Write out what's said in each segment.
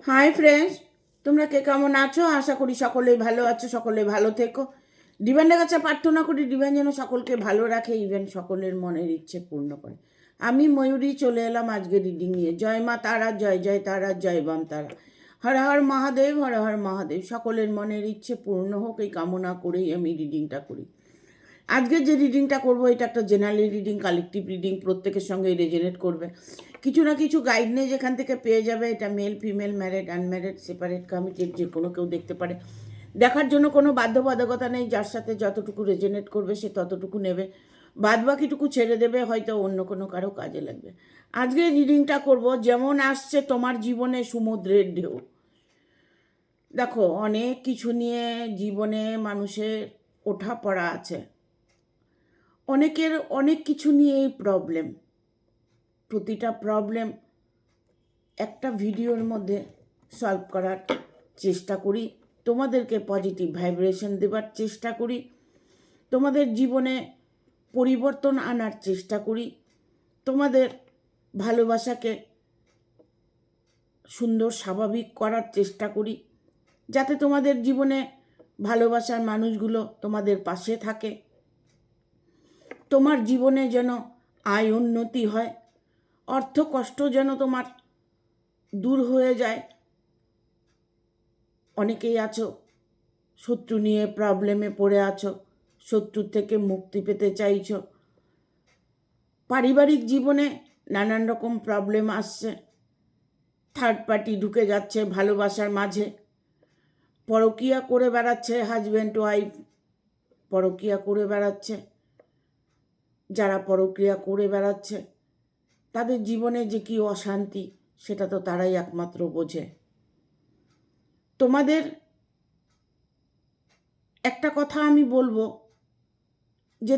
Hi friends, তোমরা কে কেমন আছো? আশা করি সকলেই ভালো আছো, সকলে ভালো থেকো। ডিভাইনের কাছে প্রার্থনা করি ডিভাইন যেন সকলকে ভালো রাখে, ইভেন সকলের মনের ইচ্ছে পূর্ণ করে। আমি ময়ূরী চলে এলাম আজকে রিডিং নিয়ে। জয় মা তারা, জয় জয় তারা, জয় বাম তারা। হর হর মহাদেব, হর হর মহাদেব। সকলের মনের ইচ্ছে পূর্ণ হোক এই কামনা করেই আমি রিডিংটা করি। আজকে যে রিডিংটা করবো এটা একটা জেনারেল রিডিং, কালেকটিভ রিডিং, প্রত্যেকের সঙ্গে রেজোনেট করবে। কিছু না কিছু গাইডনেস যেখান থেকে পেয়ে যাবে। এটা male female, married unmarried, separate committed, যে কোনো কেউ দেখতে পারে। দেখার জন্য কোনো বাধ্যবাধকতা নেই, যার সাথে যতটুকু রেজোনেট করবে সে ততটুকু নেবে, বাদ বাকিটুকু ছেড়ে দেবে, হয়তো অন্য কোনো কারো কাজে লাগবে। আজকে রিডিংটা করব যেমন আসছে তোমার জীবনে সমুদ্রের ঢেউ। দেখো, অনেক কিছু নিয়ে জীবনে মানুষের ওঠা পড়া আছে, অনেকের অনেক কিছু নিয়েই প্রবলেম। প্রতিটা প্রবলেম একটা ভিডিওর মধ্যে সলভ করার চেষ্টা করি, তোমাদেরকে পজিটিভ ভাইব্রেশন দেবার চেষ্টা করি, তোমাদের জীবনে পরিবর্তন আনার চেষ্টা করি, তোমাদের ভালোবাসাকে সুন্দর স্বাভাবিক করার চেষ্টা করি, যাতে তোমাদের জীবনে ভালোবাসার মানুষগুলো তোমাদের পাশে থাকে, তোমার জীবনে যেন আয় উন্নতি হয়, অর্থ কষ্ট যেন তোমার দূর হয়ে যায়। অনেকেই আছো শত্রু নিয়ে প্রবলেমে পড়ে আছো, শত্রুর থেকে মুক্তি পেতে চাইছো। পারিবারিক জীবনে নানান রকম প্রবলেম আসছে, থার্ড পার্টি ঢুকে যাচ্ছে ভালোবাসার মাঝে, পরকীয়া করে বেড়াচ্ছে হাজব্যান্ড ওয়াইফ, পরকীয়া করে বেড়াচ্ছে। যারা পরকীয়া করে বেড়াচ্ছে তাদের জীবনে যে কি অশান্তি সেটা তো তারাই একমাত্র বোঝে। তোমাদের একটা কথা আমি বলবো যে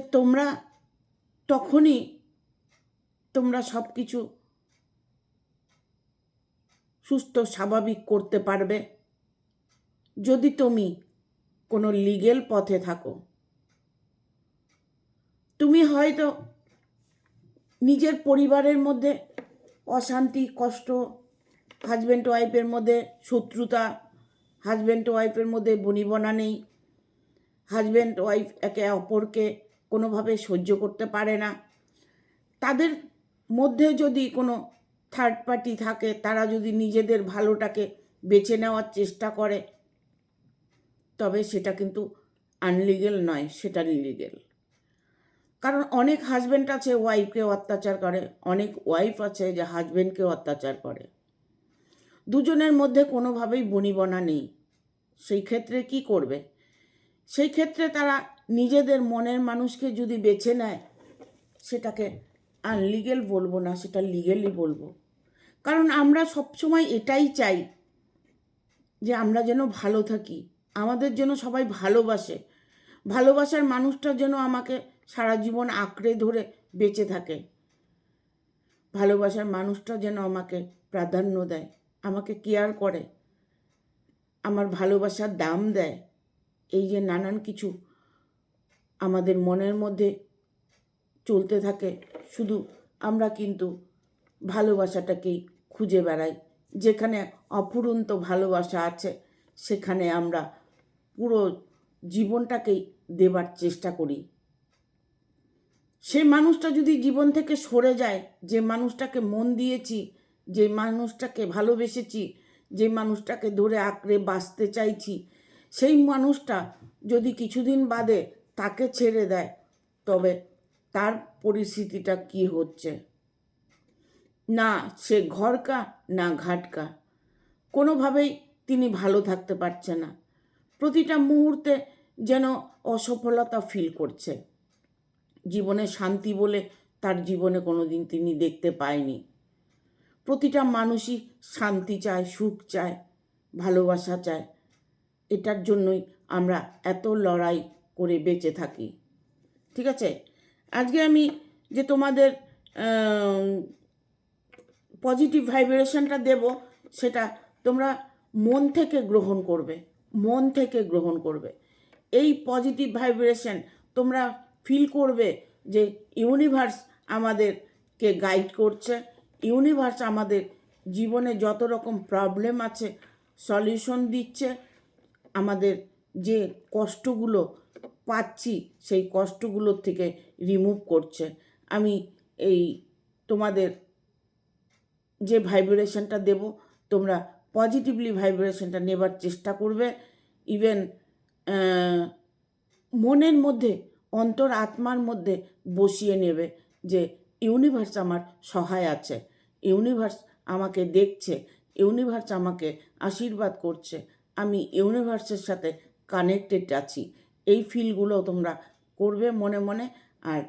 তোমরা সব কিছু সুস্থ স্বাভাবিক করতে পারবে যদি তুমি কোনো লিগেল পথে থাকো। তুমি হয়তো নিজের পরিবারের মধ্যে অশান্তি, কষ্ট, হাজব্যান্ড ওয়াইফের মধ্যে শত্রুতা, হাজব্যান্ড ওয়াইফের মধ্যে বনিবনা নেই, হাজব্যান্ড ওয়াইফ একে অপরকে কোনোভাবে সহ্য করতে পারে না, তাদের মধ্যে যদি কোনো থার্ড পার্টি থাকে, তারা যদি নিজেদের ভালোটাকে বেছে নেওয়ার চেষ্টা করে, তবে সেটা কিন্তু আনলিগেল নয়, সেটা লিগেল। কারণ অনেক হাজব্যান্ড আছে ওয়াইফকেও অত্যাচার করে, অনেক ওয়াইফ আছে যে হাজব্যান্ডকেও অত্যাচার করে। দুজনের মধ্যে কোনোভাবেই বনিবনা নেই। সেই ক্ষেত্রে কি করবে? সেই ক্ষেত্রে তারা নিজেদের মনের মানুষকে যদি বেছে নেয়, সেটাকে আনলিগেল বলবো না, সেটা লিগেলই বলবো। কারণ আমরা সবসময় এটাই চাই যে আমরা যেন ভালো থাকি, আমাদের যেন সবাই ভালোবাসে, ভালোবাসার মানুষটা যেন আমাকে সারা জীবন আঁকড়ে ধরে বেঁচে থাকে, ভালোবাসার মানুষটা যেন আমাকে প্রাধান্য দেয়, আমাকে কেয়ার করে, আমার ভালোবাসার দাম দেয়। এই যে নানান কিছু আমাদের মনের মধ্যে চলতে থাকে, শুধু আমরা কিন্তু ভালোবাসাটাকেই খুঁজে বেড়াই। যেখানে অফুরন্ত ভালোবাসা আছে সেখানে আমরা পুরো জীবনটাকেই দেবার চেষ্টা করি। সেই মানুষটা যদি জীবন থেকে সরে যায়, যে মানুষটাকে মন দিয়েছি, যে মানুষটাকে ভালোবেসেছি, যে মানুষটাকে ধরে আঁকড়ে বাঁচতে চাইছি, সেই মানুষটা যদি কিছুদিন বাদে তাকে ছেড়ে দেয়, তবে তার পরিস্থিতিটা কি হচ্ছে, না সে ঘরকা না ঘাটকা, কোনোভাবেই তিনি ভালো থাকতে পারছে না। প্রতিটা মুহূর্তে যেন অসফলতা ফিল করছে, জীবনে শান্তি বলে তার জীবনে কোনোদিন তিনি দেখতে পায়নি। প্রতিটা মানুষই শান্তি চায়, সুখ চায়, ভালোবাসা চায়। এটার জন্যই আমরা এত লড়াই করে বেঁচে থাকি। ঠিক আছে, আজকে আমি যে তোমাদের পজিটিভ ভাইব্রেশনটা দেব, সেটা তোমরা মন থেকে গ্রহণ করবে, মন থেকে গ্রহণ করবে। এই পজিটিভ ভাইব্রেশন তোমরা ফিল করবে যে ইউনিভার্স আমাদেরকে গাইড করছে, ইউনিভার্স আমাদের জীবনে যত রকম প্রবলেম আছে সলিউশন দিচ্ছে, আমাদের যে কষ্টগুলো পাচ্ছি সেই কষ্টগুলোর থেকে রিমুভ করছে। আমি এই তোমাদের যে ভাইব্রেশনটা দেব, তোমরা পজিটিভলি ভাইব্রেশনটা নেবার চেষ্টা করবে। ইভেন মনের মধ্যে, অন্তর আত্মার মধ্যে বসিয়ে নেবে যে ইউনিভার্স আমার সহায় আছে, ইউনিভার্স আমাকে দেখছে, ইউনিভার্স আমাকে আশীর্বাদ করছে, আমি ইউনিভার্সের সাথে কানেক্টেড আছি। এই ফিলগুলো তোমরা করবে মনে মনে, আর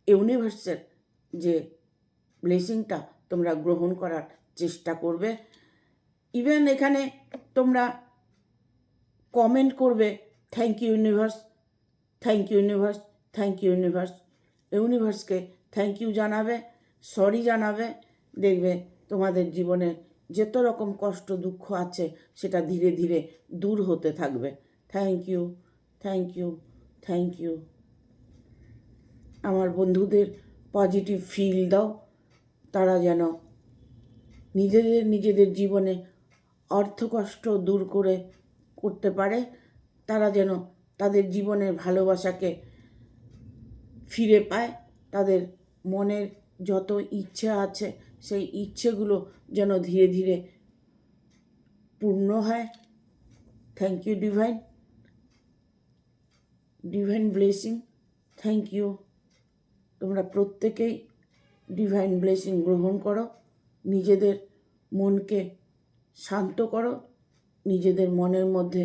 ইউনিভার্সের যে ব্লেসিংটা তোমরা গ্রহণ করার চেষ্টা করবে। ইভেন এখানে তোমরা কমেন্ট করবে thank you universe, thank you universe, thank you universe. ইউনিভার্সকে থ্যাংক ইউ জানাবে, সরি জানাবে। দেখবে তোমাদের জীবনে যত রকম কষ্ট দুঃখ আছে সেটা ধীরে ধীরে দূর হতে থাকবে। Thank you, thank you, thank you. আমার বন্ধুদের পজিটিভ ফিল দাও, তারা যেন নিজেদের জীবনে অর্থকষ্ট দূর করতে পারে, তারা যেন তাদের জীবনের ভালোবাসাকে ফিরে পায়, তাদের মনের যত ইচ্ছা আছে সেই ইচ্ছেগুলো যেন ধীরে ধীরে পূর্ণ হয়। Thank you divine, divine blessing, thank you. তোমরা প্রত্যেকেই ডিভাইন ব্লেসিং গ্রহণ করো, নিজেদের মনকে শান্ত করো, নিজেদের মনের মধ্যে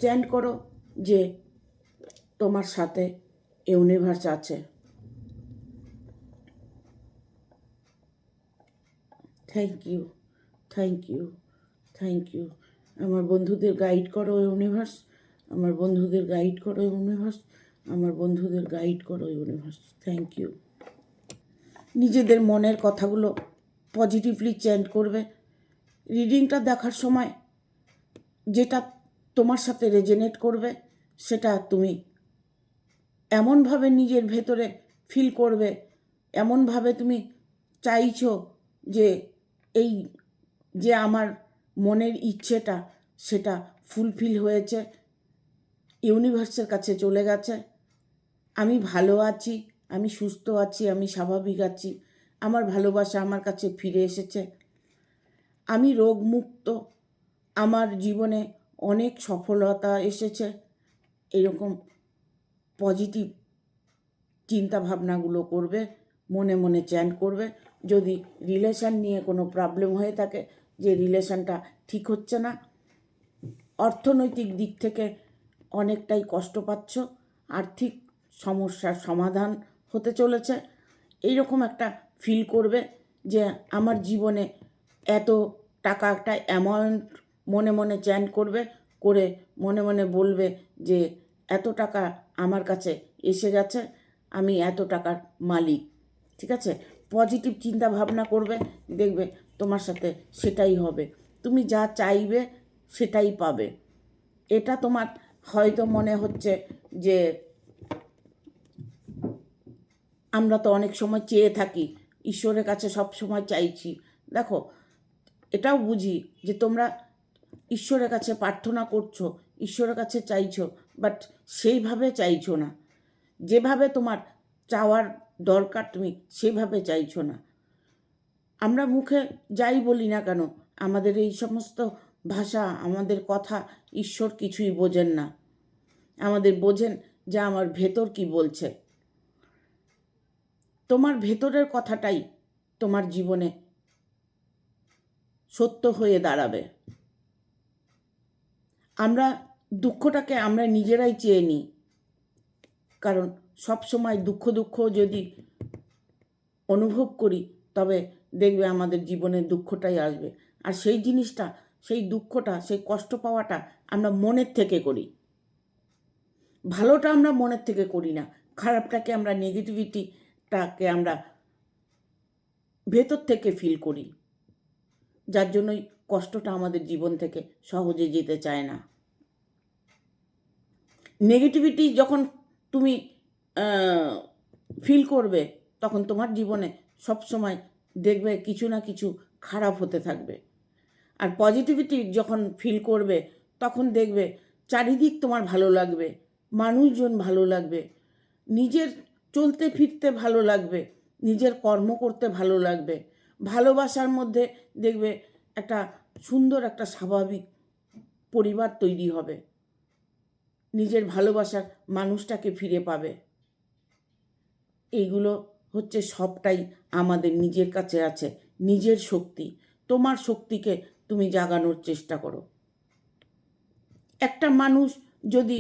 চ্যান্ট করো যে তোমার সাথে ইউনিভার্স আছে। Thank you, thank you, thank you. আমার বন্ধুদের গাইড করো ইউনিভার্স, আমার বন্ধুদের গাইড করো ইউনিভার্স, আমার বন্ধুদের গাইড করো ইউনিভার্স। Thank you. নিজেদের মনের কথাগুলো পজিটিভলি চ্যান্ট করবে। রিডিংটা দেখার সময় যেটা তোমার সাথে রেজোনেট করবে সেটা তুমি এমনভাবে নিজের ভেতরে ফিল করবে, এমনভাবে তুমি চাইছো যে এই যে আমার মনের ইচ্ছেটা সেটা ফুলফিল হয়েছে, ইউনিভার্সের কাছে চলে গেছে, আমি ভালো আছি, আমি সুস্থ আছি, আমি স্বাভাবিক আছি, আমার ভালোবাসা আমার কাছে ফিরে এসেছে, আমি রোগমুক্ত, আমার জীবনে অনেক সফলতা এসেছে। এরকম পজিটিভ চিন্তাভাবনাগুলো করবে, মনে মনে চ্যান্ট করবে। যদি রিলেশন নিয়ে কোনো প্রবলেম হয়ে থাকে, যে রিলেশনটা ঠিক হচ্ছে না, অর্থনৈতিক দিক থেকে অনেকটাই কষ্ট পাচ্ছ, আর্থিক সমস্যার সমাধান হতে চলেছে, এইরকম একটা ফিল করবে যে আমার জীবনে এত টাকা, একটা অ্যামাউন্ট মনে মনে চ্যান্ট করবে, করে মনে মনে বলবে যে এত টাকা আমার কাছে এসে গেছে, আমি এত টাকার মালিক। ঠিক আছে, পজিটিভ চিন্তা ভাবনা করবে, দেখবে তোমার সাথে সেটাই হবে, তুমি যা চাইবে সেটাই পাবে। এটা তোমার হয়তো মনে হচ্ছে যে আমরা তো অনেক সময় চেয়ে থাকি, ঈশ্বরের কাছে সব সময় চাইছি। দেখো, এটাও বুঝি যে তোমরা ঈশ্বরের কাছে প্রার্থনা করছো, ঈশ্বরের কাছে চাইছো, বাট সেইভাবে চাইছো না, যেভাবে তোমার চাওয়ার দরকার তুমি সেভাবে চাইছো না। আমরা মুখে যাই বলি না কেন, আমাদের এই সমস্ত ভাষা, আমাদের কথা ঈশ্বর কিছুই বোঝেন না। আমাদের বোঝেন যে আমার ভেতর কি বলছে। তোমার ভেতরের কথাটাই তোমার জীবনে সত্য হয়ে দাঁড়াবে। আমরা দুঃখটাকে আমরা নিজেরাই চেয়ে নিই, কারণ সব সময় দুঃখ যদি অনুভব করি তবে দেখবে আমাদের জীবনে দুঃখটাই আসবে। আর সেই জিনিসটা, সেই দুঃখটা, সেই কষ্ট পাওয়াটা আমরা মনের থেকে করি, ভালোটা আমরা মনের থেকে করি না, খারাপটাকে আমরা, নেগেটিভিটিটাকে আমরা ভেতর থেকে ফিল করি, যার জন্যই কষ্টটা আমাদের জীবন থেকে সহজে যেতে চায় না। নেগেটিভিটি যখন তুমি ফিল করবে তখন তোমার জীবনে সব সময় দেখবে কিছু না কিছু খারাপ হতে থাকবে। আর পজিটিভিটি যখন ফিল করবে তখন দেখবে চারিদিক তোমার ভালো লাগবে, মানুষজন ভালো লাগবে, নিজের চলতে ফিরতে ভালো লাগবে, নিজের কর্ম করতে ভালো লাগবে। ভালোবাসার মধ্যে দেখবে একটা সুন্দর একটা স্বাভাবিক পরিবার তৈরি হবে, নিজের ভালোবাসার মানুষটাকে ফিরে পাবে। এইগুলো হচ্ছে সবটাই আমাদের নিজের কাছে আছে, নিজের শক্তি। তোমার শক্তিকে তুমি জাগানোর চেষ্টা করো। একটা মানুষ যদি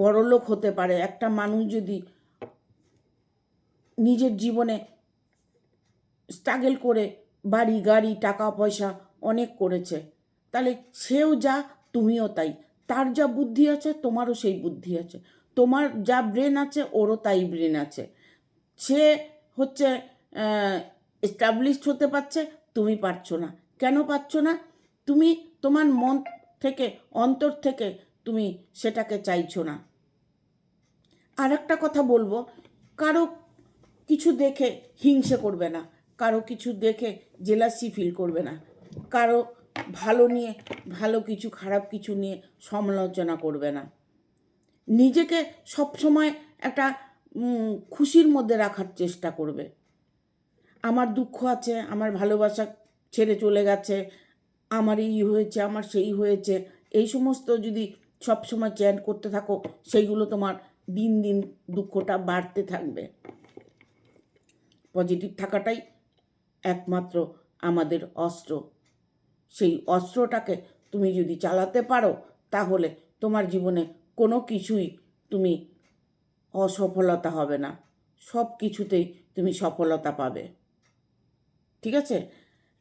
বড়লোক হতে পারে, একটা মানুষ যদি নিজের জীবনে স্ট্রাগল করে বাড়ি গাড়ি টাকা পয়সা অনেক করেছে, তাহলে সেও যা তুমিও তাই। তার যা বুদ্ধি আছে তোমারও সেই বুদ্ধি আছে, তোমার যা ব্রেন আছে ওরও তাই ব্রেন আছে। সে হচ্ছে এস্টাবলিশড হতে পারছে, তুমি পারছো না। কেন পারছো না? তুমি তোমার মন থেকে, অন্তর থেকে তুমি সেটাকে চাইছো না। আর একটা কথা বলবো, কারো কিছু দেখে হিংসে করবে না, কারো কিছু দেখে জেলাসি ফিল করবে না, কারো ভালো নিয়ে, ভালো কিছু খারাপ কিছু নিয়ে সমালোচনা করবে না। নিজেকে সবসময় একটা খুশির মধ্যে রাখার চেষ্টা করবে। আমার দুঃখ আছে, আমার ভালোবাসা ছেড়ে চলে গেছে, আমার এই হয়েছে, আমার সেই হয়েছে, এই সমস্ত যদি সবসময় চ্যাট করতে থাকো, সেইগুলো তোমার দিন দিন দুঃখটা বাড়তে থাকবে। পজিটিভ থাকাটাই একমাত্র আমাদের অস্ত্র। সেই অস্ত্রটাকে তুমি যদি চালাতে পারো, তাহলে তোমার জীবনে কোনো কিছুই তুমি অসফলতা হবে না, সব কিছুতেই তুমি সফলতা পাবে। ঠিক আছে?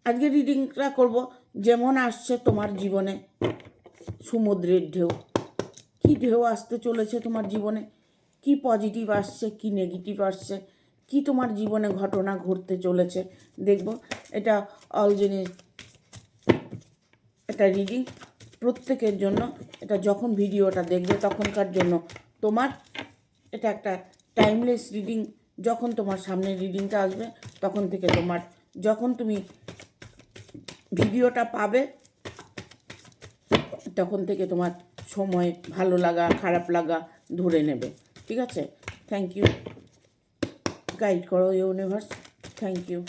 আজকে রিডিংটা করব যেমন আসছে তোমার জীবনে সমুদ্রের ঢেউ। কি ঢেউ আসতে চলেছে তোমার জীবনে, কি পজিটিভ আসছে, কি নেগেটিভ আসছে, কি তোমার জীবনে ঘটনা ঘটতে চলেছে দেখব। এটা অল জিনিস, এটা রিডিং প্রত্যেকের জন্য। এটা যখন ভিডিওটা দেখবে তখনকার জন্য তোমার এটা একটা টাইমলেস রিডিং। যখন তোমার সামনে রিডিংটা আসবে তখন থেকে তোমার, যখন তুমি ভিডিওটা পাবে তখন থেকে তোমার সময় ভালো লাগা খারাপ লাগা ধরে নেবে। ঠিক আছে? Thank you. গাইড করো ইউনিভার্স। Thank you.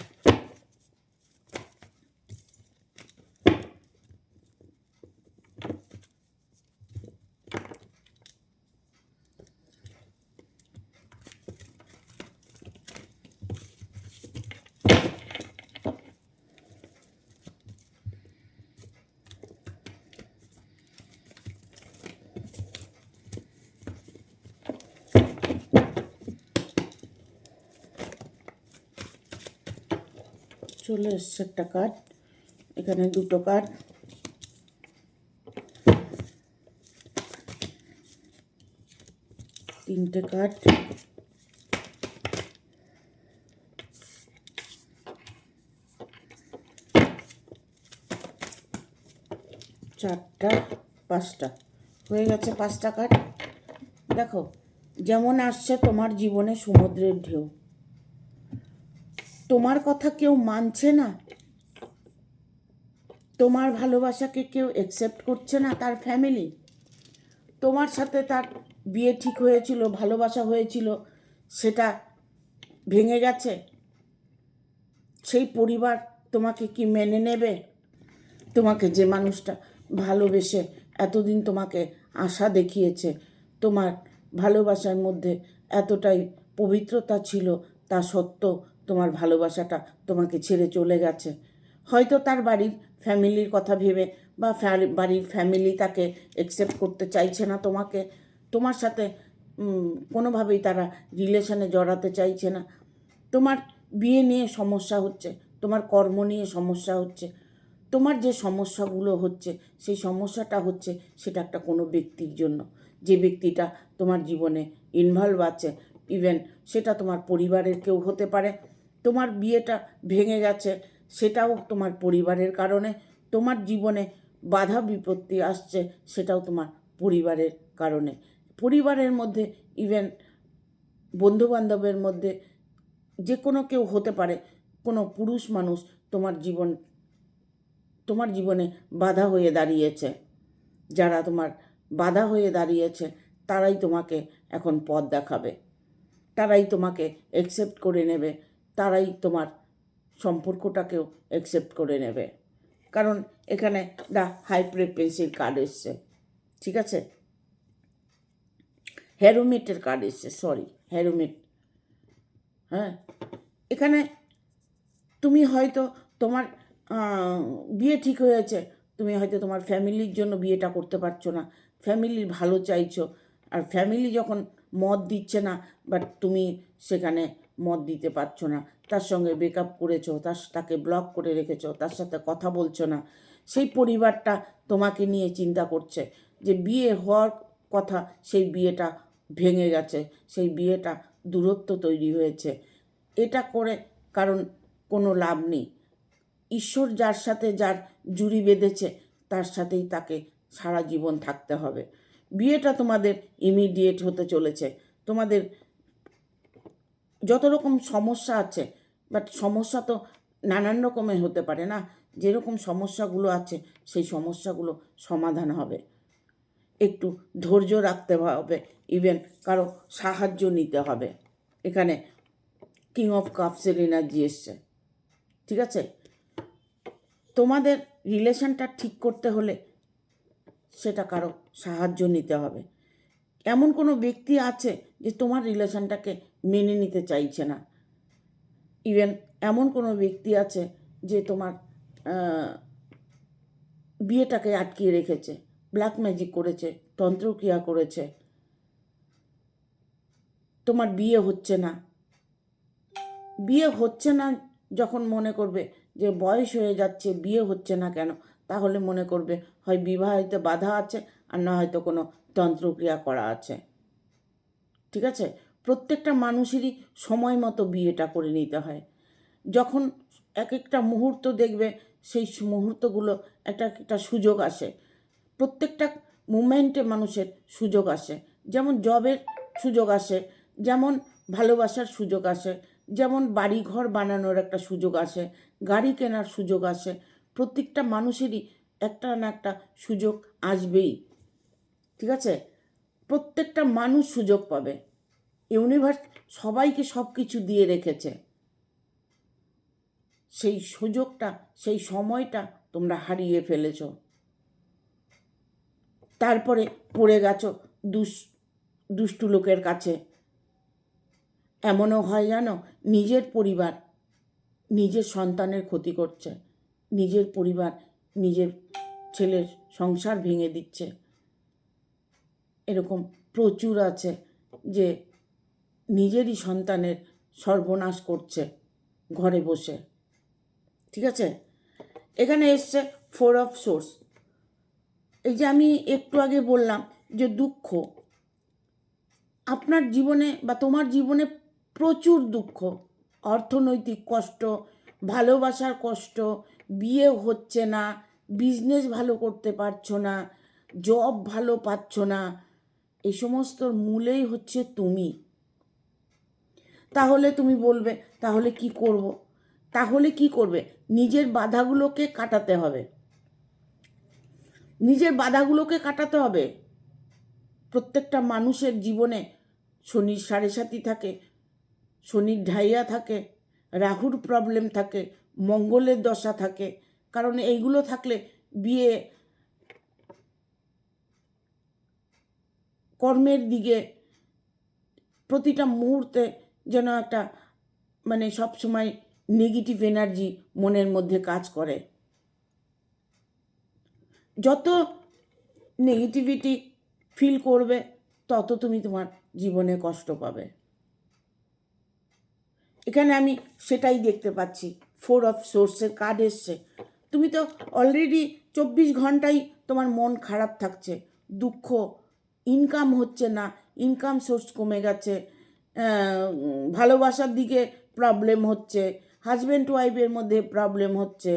চলে এসছে একটা কার্ড, এখানে দুটো কার্ড, তিনটে কার্ড, চারটা, পাঁচটা হয়ে গেছে, পাঁচটা কার্ড। দেখো যেমন আসছে তোমার জীবনে সমুদ্রের ঢেউ, তোমার কথা কেউ মানছে না, তোমার ভালোবাসাকে কেউ অ্যাকসেপ্ট করছে না, তার ফ্যামিলি। তোমার সাথে তার বিয়ে ঠিক হয়েছিল, ভালোবাসা হয়েছিল, সেটা ভেঙে গেছে। সেই পরিবার তোমাকে কি মেনে নেবে? তোমাকে যে মানুষটা ভালোবেসে এতদিন তোমাকে আশা দেখিয়েছে, তোমার ভালোবাসার মধ্যে এতটাই পবিত্রতা ছিল, তা সত্ত্বেও তোমার ভালোবাসাটা তোমাকে ছেড়ে চলে গেছে। হয়তো তার বাড়ির ফ্যামিলির কথা ভেবে, বা বাড়ির ফ্যামিলি তাকে অ্যাকসেপ্ট করতে চাইছে না তোমাকে, তোমার সাথে কোনোভাবেই তারা রিলেশনে জড়াতে চাইছে না। তোমার বিয়ে নিয়ে সমস্যা হচ্ছে, তোমার কর্ম নিয়ে সমস্যা হচ্ছে, তোমার যে সমস্যাগুলো হচ্ছে সেই সমস্যাটা হচ্ছে সেটা একটা কোনো ব্যক্তির জন্য, যে ব্যক্তিটা তোমার জীবনে ইনভলভ আছে। ইভেন সেটা তোমার পরিবারের কেউ হতে পারে। তোমার বিয়েটা ভেঙে গেছে, সেটাও তোমার পরিবারের কারণে। তোমার জীবনে বাধা বিপত্তি আসছে, সেটাও তোমার পরিবারের কারণে। পরিবারের মধ্যে, ইভেন বন্ধুবান্ধবের মধ্যে যে কোনো কেউ হতে পারে, কোনো পুরুষ মানুষ তোমার জীবনে বাধা হয়ে দাঁড়িয়েছে। যারা তোমার বাধা হয়ে দাঁড়িয়েছে তারাই তোমাকে এখন পথ দেখাবে, তারাই তোমাকে অ্যাকসেপ্ট করে নেবে, তারাই তোমার সম্পর্কটাকেও অ্যাকসেপ্ট করে নেবে। কারণ এখানে দ্য হাই ফ্রিকোয়েন্সির কার্ড এসছে, ঠিক আছে, হেরোমিটের কার্ড এসছে, হেরোমিট। হ্যাঁ, এখানে তুমি হয়তো তোমার বিয়ে ঠিক হয়েছে, তুমি হয়তো তোমার ফ্যামিলির জন্য বিয়েটা করতে পারছো না, ফ্যামিলির ভালো চাইছো, আর ফ্যামিলি যখন মত দিচ্ছে না, বাট তুমি সেখানে মত দিতে পারছো না, তার সঙ্গে ব্রেকআপ করেছো, তাকে ব্লক করে রেখেছো, তার সাথে কথা বলছো না। সেই পরিবারটা তোমাকে নিয়ে চিন্তা করছে যে বিয়ে হওয়ার কথা, সেই বিয়েটা ভেঙে গেছে, সেই বিয়েটা দূরত্ব তৈরি হয়েছে। এটা করে কারণ কোনো লাভ নেই। ঈশ্বর যার সাথে যার জুড়ি বেঁধেছে তার সাথেই তাকে সারা জীবন থাকতে হবে। বিয়েটা তোমাদের ইমিডিয়েট হতে চলেছে। তোমাদের যত রকম সমস্যা আছে, বাট সমস্যা তো নানান রকমের হতে পারে না, যেরকম সমস্যাগুলো আছে সেই সমস্যাগুলো সমাধান হবে। একটু ধৈর্য রাখতে হবে, ইভেন কারো সাহায্য নিতে হবে। এখানে কিং অফ কাপসের এনার্জি এসছে, ঠিক আছে। তোমাদের রিলেশনটা ঠিক করতে হলে সেটা কারো সাহায্য নিতে হবে। এমন কোনো ব্যক্তি আছে যে তোমার রিলেশনটাকে মেনে নিতে চাইছে না। ইভেন এমন কোনো ব্যক্তি আছে যে তোমার বিয়েটাকে আটকিয়ে রেখেছে, ব্ল্যাক ম্যাজিক করেছে, তন্ত্রক্রিয়া করেছে, তোমার বিয়ে হচ্ছে না। বিয়ে হচ্ছে না যখন মনে করবে যে বয়স হয়ে যাচ্ছে, বিয়ে হচ্ছে না কেন, তাহলে মনে করবে হয় বিবাহিতে বাধা আছে, আর না হয়তো কোনো তন্ত্রক্রিয়া করা আছে, ঠিক আছে। প্রত্যেকটা মানুষেরই সময় মতো বিয়েটা করে নিতে হয়। যখন এক একটা মুহূর্ত দেখবে, সেই মুহূর্তগুলো একটা সুযোগ আসে। প্রত্যেকটা মুমেন্টে মানুষের সুযোগ আসে, যেমন জবের সুযোগ আসে, যেমন ভালোবাসার সুযোগ আসে, যেমন বাড়ি ঘর বানানোর একটা সুযোগ আসে, গাড়ি কেনার সুযোগ আসে। প্রত্যেকটা মানুষেরই একটা না একটা সুযোগ আসবেই, ঠিক আছে। প্রত্যেকটা মানুষ সুযোগ পাবে। ইউনিভার্স সবাইকে সব কিছু দিয়ে রেখেছে, সেই সুযোগটা, সেই সময়টা তোমরা হারিয়ে ফেলেছ। তারপরে পড়ে গেছো দুষ্টু লোকের কাছে। এমনও হয় জানো, নিজের পরিবার নিজের সন্তানের ক্ষতি করছে, নিজের পরিবার নিজের ছেলের সংসার ভেঙে দিচ্ছে। এরকম প্রচুর আছে যে নিজেরই সন্তানের সর্বনাশ করছে ঘরে বসে, ঠিক আছে। এখানে এসছে 4 অফ সোর্স। এই যে আমি একটু আগে বললাম যে দুঃখ আপনার জীবনে বা তোমার জীবনে প্রচুর দুঃখ, অর্থনৈতিক কষ্ট, ভালোবাসার কষ্ট, বিয়ে হচ্ছে না, বিজনেস ভালো করতে পারছো না, জব ভালো পাচ্ছ না, এই সমস্তর মূলেই হচ্ছে তুমি। তাহলে তুমি বলবে তাহলে কি করব? তাহলে কি করবে? নিজের বাধাগুলোকে কাটাতে হবে, নিজের বাধাগুলোকে কাটাতে হবে। প্রত্যেকটা মানুষের জীবনে শনির 7.5 থাকে, শনির ঢাইয়া থাকে, রাহুর প্রবলেম থাকে, মঙ্গলের দশা থাকে। কারণ এইগুলো থাকলে বিয়ে, কর্মের দিকে প্রতিটা মুহূর্তে যেন একটা মানে সবসময় নেগেটিভ এনার্জি মনের মধ্যে কাজ করে। যত নেগেটিভিটি ফিল করবে তত তুমি তোমার জীবনে কষ্ট পাবে। এখানে আমি সেটাই দেখতে পাচ্ছি। 4 অফ সোর্সের কার্ড এসছে। তুমি তো অলরেডি 24 ঘন্টাই তোমার মন খারাপ থাকছে, দুঃখ, ইনকাম হচ্ছে না, ইনকাম সোর্স কমে গেছে, ভালোবাসার দিকে প্রবলেম হচ্ছে, হাজব্যান্ড ওয়াইফের মধ্যে প্রবলেম হচ্ছে,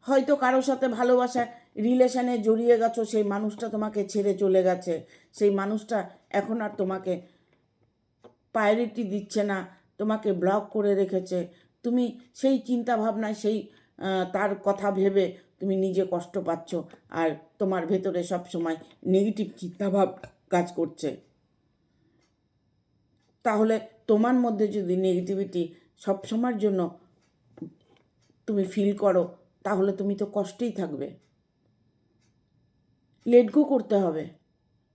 হয়তো কারোর সাথে ভালোবাসা রিলেশনে জড়িয়ে গেছো, সেই মানুষটা তোমাকে ছেড়ে চলে গেছে, সেই মানুষটা এখন আর তোমাকে প্রায়োরিটি দিচ্ছে না, তোমাকে ব্লক করে রেখেছে, তুমি সেই চিন্তা ভাবনায় তার কথা ভেবে তুমি নিজে কষ্ট পাচ্ছ, আর তোমার ভেতরে সব সময় নেগেটিভ চিন্তাভাব কাজ করছে। তাহলে তোমার মধ্যে যদি নেগেটিভিটি সবসময়ের জন্য তুমি ফিল করো, তাহলে তুমি তো কষ্টেই থাকবে। লেট গো করতে হবে।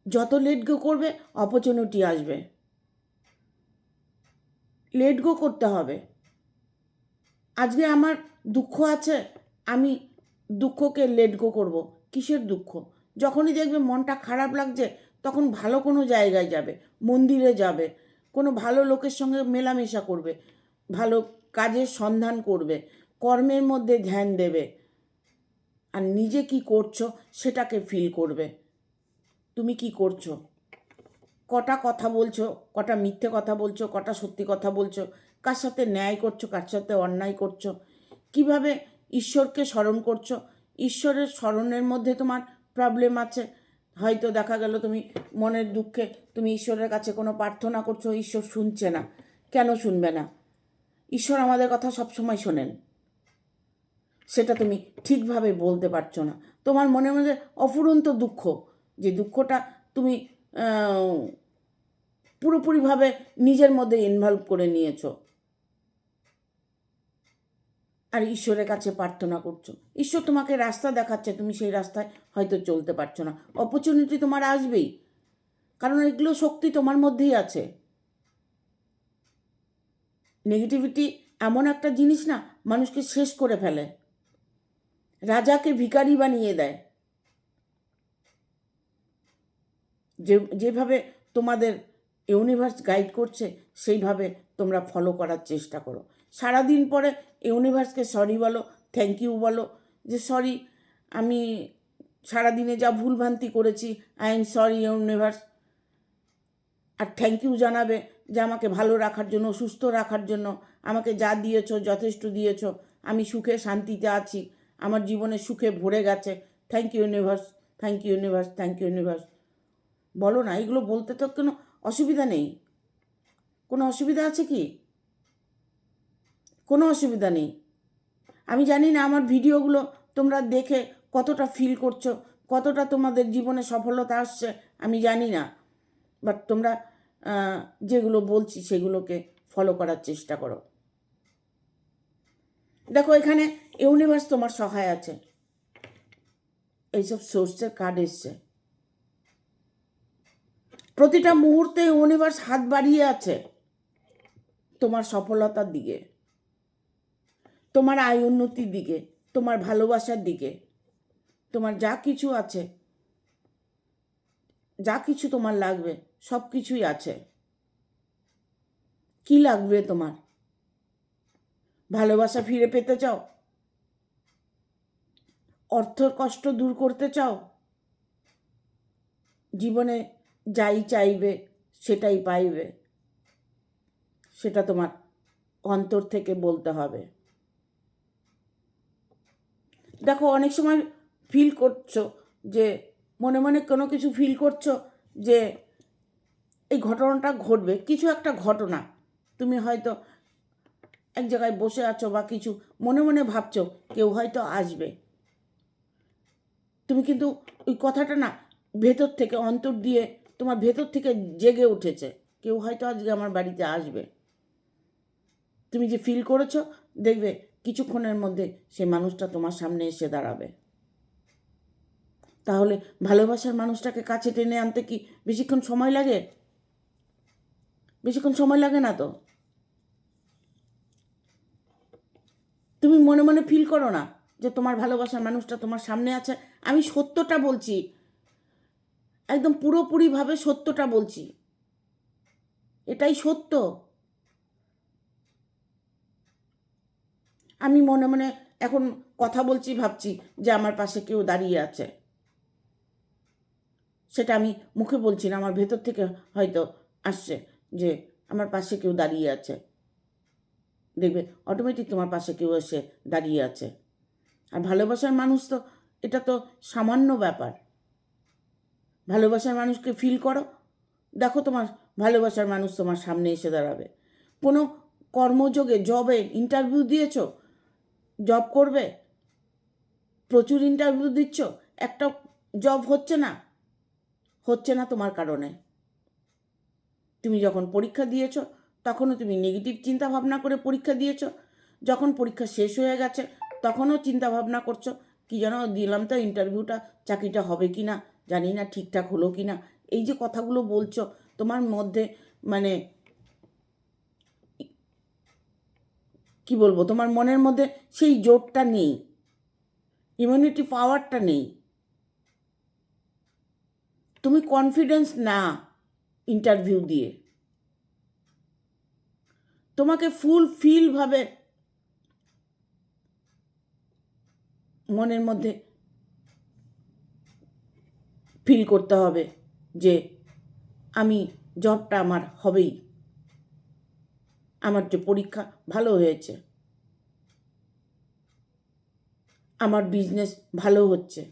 যত লেট গো করবে অপরচুনিটি আসবে। লেট গো করতে হবে। আজকে আমার দুঃখ আছে, আমি দুঃখকে লেট গো করবো। কিসের দুঃখ? যখনই দেখবে মনটা খারাপ লাগছে, তখন ভালো কোনো জায়গায় যাবে, মন্দিরে যাবে, কোনো ভালো লোকের সঙ্গে মেলামেশা করবে, ভালো কাজের সন্ধান করবে, কর্মের মধ্যে ধ্যান দেবে, আর নিজে কি করছো সেটাকে ফিল করবে। তুমি কি করছো, কটা কথা বলছো, কটা মিথ্যে কথা বলছো, কটা সত্যি কথা বলছো, কার সাথে ন্যায় করছো, কার সাথে অন্যায় করছো, কিভাবে ঈশ্বরকে স্মরণ করছো। ঈশ্বরের স্মরণের মধ্যে তোমার প্রবলেম আছে। হয়তো দেখা গেল তুমি মনের দুঃখে তুমি ঈশ্বরের কাছে কোনো প্রার্থনা করছো, ঈশ্বর শুনছে না। কেন শুনবে না? ঈশ্বর আমাদের কথা সবসময় শোনেন। সেটা তুমি ঠিকভাবে বলতে পারছো না। তোমার মনের মধ্যে অফুরন্ত দুঃখ, যে দুঃখটা তুমি পুরোপুরিভাবে নিজের মধ্যে ইনভলভ করে নিয়েছো, আর ঈশ্বরের কাছে প্রার্থনা করছো। ঈশ্বর তোমাকে রাস্তা দেখাচ্ছে, তুমি সেই রাস্তায় হয়তো চলতে পারছো না। অপরচুনিটি তোমার আসবেই, কারণ এগুলো শক্তি তোমার মধ্যেই আছে। নেগেটিভিটি এমন একটা জিনিস না, মানুষকে শেষ করে ফেলে, রাজাকে ভিখারি বানিয়ে দেয়। যেভাবে তোমাদের ইউনিভার্স গাইড করছে সেইভাবে তোমরা ফলো করার চেষ্টা করো। সারাদিন পরে ইউনিভার্সকে সরি বলো, থ্যাংক ইউ বলো, যে সরি, আমি সারাদিনে যা ভুলভ্রান্তি করেছি, আই এম সরি ইউনিভার্স। আর থ্যাংক ইউ জানাবে যে আমাকে ভালো রাখার জন্য, সুস্থ রাখার জন্য, আমাকে যা দিয়েছো যথেষ্ট দিয়েছো, আমি সুখে শান্তিতে আছি, আমার জীবনে সুখে ভরে গেছে, thank you universe, thank you universe, thank you universe. বলো না, এগুলো বলতে তো কোনো অসুবিধা নেই। কোনো অসুবিধা আছে কি? কোনো অসুবিধা নেই। আমি জানি না আমার ভিডিওগুলো তোমরা দেখে কতটা ফিল করছো, কতটা তোমাদের জীবনে সফলতা আসছে, আমি জানি না। বাট তোমরা যেগুলো বলছি সেগুলোকে ফলো করার চেষ্টা করো। দেখো, এখানে ইউনিভার্স তোমার সহায় আছে, এইসব সোর্সের কার্ড এসছে। প্রতিটা মুহূর্তে ইউনিভার্স হাত বাড়িয়ে আছে তোমার সফলতার দিকে, তোমার আয় উন্নতির দিকে, তোমার ভালোবাসার দিকে। তোমার যা কিছু আছে, যা কিছু তোমার লাগবে, সব কিছুই আছে। কি লাগবে তোমার? ভালোবাসা ফিরে পেতে চাও? অর্থের কষ্ট দূর করতে চাও? জীবনে যাই চাইবে সেটাই পাইবে, সেটা তোমার অন্তর থেকে বলতে হবে। দেখো, অনেক সময় ফিল করছো যে মনে মনে কোনো কিছু ফিল করছো যে এই ঘটনাটা ঘটবে, কিছু একটা ঘটনা। তুমি হয়তো এক জায়গায় বসে আছো বা কিছু মনে মনে ভাবছো কেউ হয়তো আসবে। তুমি কিন্তু ওই কথাটা না ভেতর থেকে, অন্তর দিয়ে তোমার ভেতর থেকে জেগে উঠেছে, কেউ হয়তো আজকে আমার বাড়িতে আসবে। তুমি যে ফিল করেছো, দেখবে কিছুক্ষণের মধ্যে সেই মানুষটা তোমার সামনে এসে দাঁড়াবে। তাহলে ভালোবাসার মানুষটাকে কাছে টেনে আনতে কি বেশিক্ষণ সময় লাগে? বেশিক্ষণ সময় লাগে না তো। তুমি মনে মনে ফিল করো না যে তোমার ভালোবাসার মানুষটা তোমার সামনে আছে? আমি সত্যটা বলছি, একদম পুরোপুরিভাবে সত্যটা বলছি, এটাই সত্য। আমি মনে মনে এখন কথা বলছি, ভাবছি যে আমার পাশে কেউ দাঁড়িয়ে আছে, সেটা আমি মুখে বলছি না, আমার ভেতর থেকে হয়তো আসছে যে আমার পাশে কেউ দাঁড়িয়ে আছে। দেখবে অটোমেটিক তোমার পাশে কেউ এসে দাঁড়িয়ে আছে। আর ভালোবাসার মানুষ তো, এটা তো সামান্য ব্যাপার। ভালোবাসার মানুষকে ফিল করো, দেখো তোমার ভালোবাসার মানুষ তোমার সামনে এসে দাঁড়াবে। কোনো কর্মযোগে জবে ইন্টারভিউ দিয়েছ, জব করবে, প্রচুর ইন্টারভিউ দিচ্ছ, একটা জব হচ্ছে না তোমার কারণে। তুমি যখন পরীক্ষা দিয়েছ তখনও তুমি নেগেটিভ চিন্তা ভাবনা করে পরীক্ষা দিয়েছ, যখন পরীক্ষা শেষ হয়ে গেছে তখনও চিন্তা ভাবনা করছো কি যেন দিলাম তো ইন্টারভিউটা, চাকরিটা হবে কি না জানি না, ঠিকঠাক হলো কি না। এই যে কথাগুলো বলছো, তোমার মধ্যে মানে কি বলবো, তোমার মনের মধ্যে সেই জোরটা নেই, ইমিউনিটি পাওয়ারটা নেই, তুমি কনফিডেন্স না ইন্টারভিউ দিয়ে। তোমাকে ফুলফিলভাবে মনের মধ্যে ফিল করতে হবে যে আমি জবটা আমার হবেই, আমার যে পরীক্ষা ভালো হয়েছে, আমার বিজনেস ভালো হচ্ছে,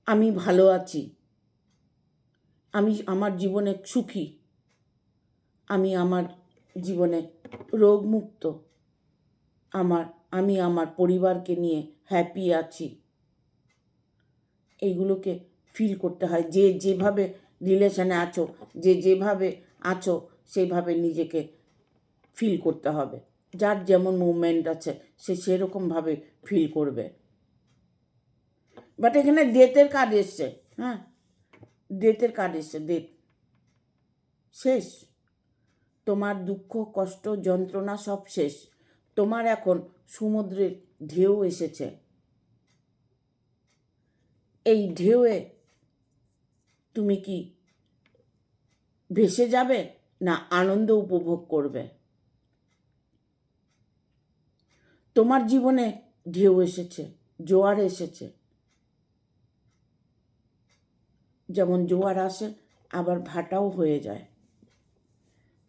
আমি ভালো আছি, আমি আমার জীবনে সুখী, আমি আমার জীবনে রোগমুক্ত, আমি আমার পরিবারকে নিয়ে হ্যাপি আছি। এইগুলোকে ফিল করতে হয়। যে যেভাবে রিলেশনে আছো, যে যেভাবে আছো সেইভাবে নিজেকে ফিল করতে হবে। যার যেমন মুভমেন্ট আছে সে সেরকমভাবে ফিল করবে। বাট এখানে ডেথের কার্ড এসছে, হ্যাঁ, ডেথের কার্ড এসছে, ডেথ শেষ। তোমার দুঃখ কষ্ট যন্ত্রণা সব শেষ। তোমার এখন সমুদ্রের ঢেউ এসেছে, এই ঢেউয়ে তুমি কি ভেসে যাবে না আনন্দ উপভোগ করবে? তোমার জীবনে ঢেউ এসেছে, জোয়ার এসেছে, যেমন জোয়ার আসে আবার ভাটাও হয়ে যায়।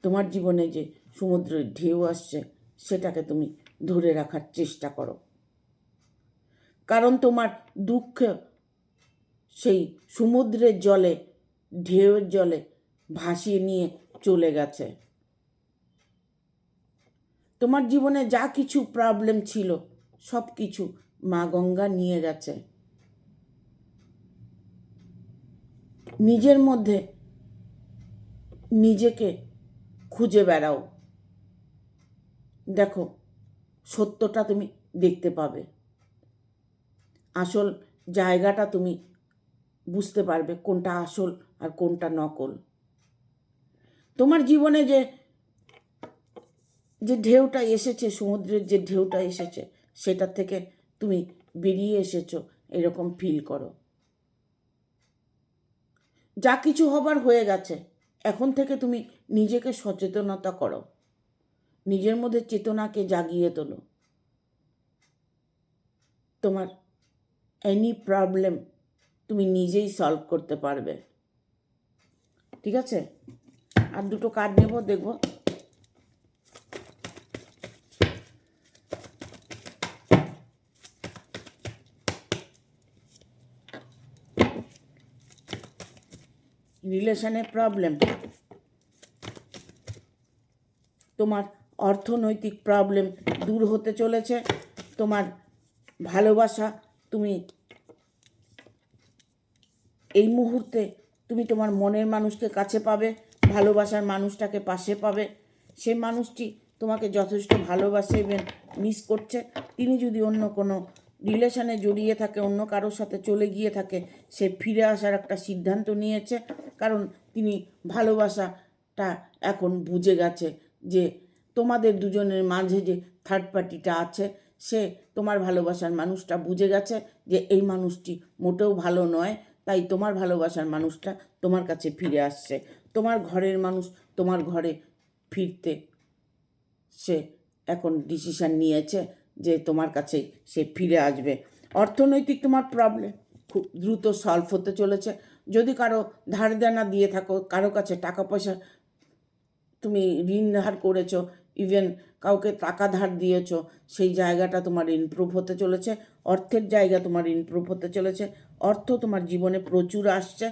তোমার জীবনে যে সমুদ্রের ঢেউ আসছে সেটাকে তুমি ধরে রাখার চেষ্টা করো, কারণ তোমার দুঃখ সেই সমুদ্রের জলে, ঢেউয়ের জলে ভাসিয়ে নিয়ে চলে গেছে। তোমার জীবনে যা কিছু প্রবলেম ছিল সব কিছু মা গঙ্গা নিয়ে গেছে। নিজের মধ্যে নিজেকে খুঁজে বেড়াও, দেখো সত্যটা তুমি দেখতে পাবে, আসল জায়গাটা তুমি বুঝতে পারবে কোনটা আসল আর কোনটা নকল। তোমার জীবনে যে ঢেউটা এসেছে, সমুদ্রের যে ঢেউটা এসেছে সেটার থেকে তুমি বেরিয়ে এসেছো এরকম ফিল করো। যা কিছু হবার হয়ে গেছে, এখন থেকে তুমি নিজেকে সচেতনতা করো, নিজের মধ্যে চেতনাকে জাগিয়ে তোলো। তোমার এনি প্রবলেম তুমি নিজেই সলভ করতে পারবে। ঠিক আছে, আর দুটো কার্ড নেব, দেখব। রিলেশনে প্রবলেম, তোমার অর্থনৈতিক প্রবলেম দূর হতে চলেছে, তোমার ভালোবাসা তুমি এই মুহূর্তে তুমি তোমার মনের মানুষকে কাছে পাবে, ভালোবাসার মানুষটাকে পাশে পাবে। সে মানুষটি তোমাকে যথেষ্ট ভালোবাসে এবং মিস করছে। তিনি যদি অন্য কোনো রিলেশনে জড়িয়ে থাকে, অন্য কারোর সাথে চলে গিয়ে থাকে, সে ফিরে আসার একটা সিদ্ধান্ত নিয়েছে, কারণ তিনি ভালোবাসাটা এখন বুঝে গেছে যে তোমাদের দুজনের মাঝে যে থার্ড পার্টিটা আছে সে তোমার ভালোবাসার মানুষটা বুঝে গেছে যে এই মানুষটি মোটেও ভালো নয়, তাই তোমার ভালোবাসার মানুষটা তোমার কাছে ফিরে আসছে। তোমার ঘরের মানুষ তোমার ঘরে ফিরতে সে এখন ডিসিশান নিয়েছে যে তোমার কাছে সে ফিরে আসবে। অর্থনৈতিক তোমার প্রবলেম খুব দ্রুত সলভ হতে চলেছে। যদি কারো ধার দেনা দিয়ে থাকো, কারো কাছে টাকা পয়সা তুমি ঋণ ধার করেছো, ইভেন কাউকে টাকা ধার দিয়েছো, সেই জায়গাটা তোমার ইমপ্রুভ হতে চলেছে। অর্থের জায়গা তোমার ইমপ্রুভ হতে চলেছে। অর্থ তোমার জীবনে প্রচুর আসছে।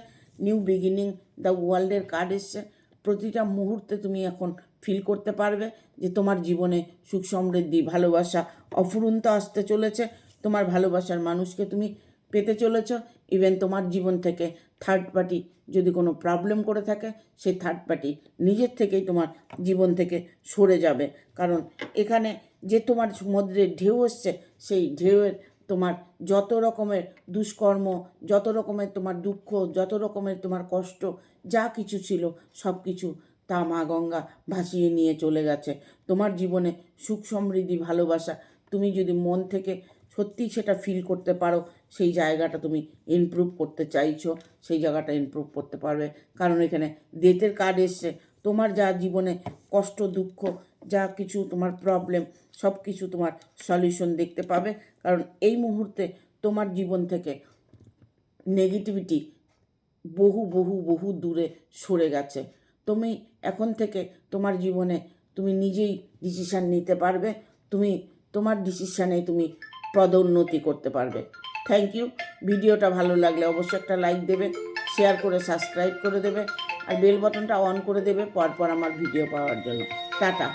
নিউ বিগিনিং, দ্য ওয়ার্ল্ডের কার্ড এসছে। প্রতিটা মুহূর্তে তুমি এখন ফিল করতে পারবে যে তোমার জীবনে সুখ সমৃদ্ধি ভালোবাসা অফুরন্ত আসতে চলেছে। তোমার ভালোবাসার মানুষকে তুমি পেতে চলেছ। ইভেন তোমার জীবন থেকে থার্ড পার্টি যদি কোনো প্রবলেম করে থাকে, সেই থার্ড পার্টি নিজের থেকেই তোমার জীবন থেকে সরে যাবে। কারণ এখানে যে তোমার সমুদ্রের ঢেউ এসছে, সেই ঢেউয়ের তোমার যত রকমের দুষ্কর্ম, যত রকমের তোমার দুঃখ, যত রকমের তোমার কষ্ট যা কিছু ছিল সব কিছু তা মা গঙ্গা ভাসিয়ে নিয়ে চলে গেছে। তোমার জীবনে সুখ সমৃদ্ধি ভালোবাসা তুমি যদি মন থেকে সত্যিই সেটা ফিল করতে পারো, সেই জায়গাটা তুমি ইমপ্রুভ করতে চাইছো, সেই জায়গাটা ইমপ্রুভ করতে পারবে। কারণ এখানে ডেথের কার্ড এসছে। তোমার যা জীবনে কষ্ট দুঃখ যা কিছু তোমার প্রবলেম সব কিছু তোমার সলিউশন দেখতে পাবে। কারণ এই মুহূর্তে তোমার জীবন থেকে নেগেটিভিটি বহু বহু বহু দূরে সরে গেছে। তুমি এখন থেকে তোমার জীবনে তুমি নিজেই ডিসিশান নিতে পারবে। তুমি তোমার ডিসিশানে তুমি পদোন্নতি করতে পারবে। Thank you. ভিডিওটা ভালো লাগলে অবশ্যই একটা লাইক দেবে, শেয়ার করে সাবস্ক্রাইব করে দেবে, আর বেল বাটনটা অন করে দেবে পরপর আমার ভিডিও পাওয়ার জন্য। টাটা।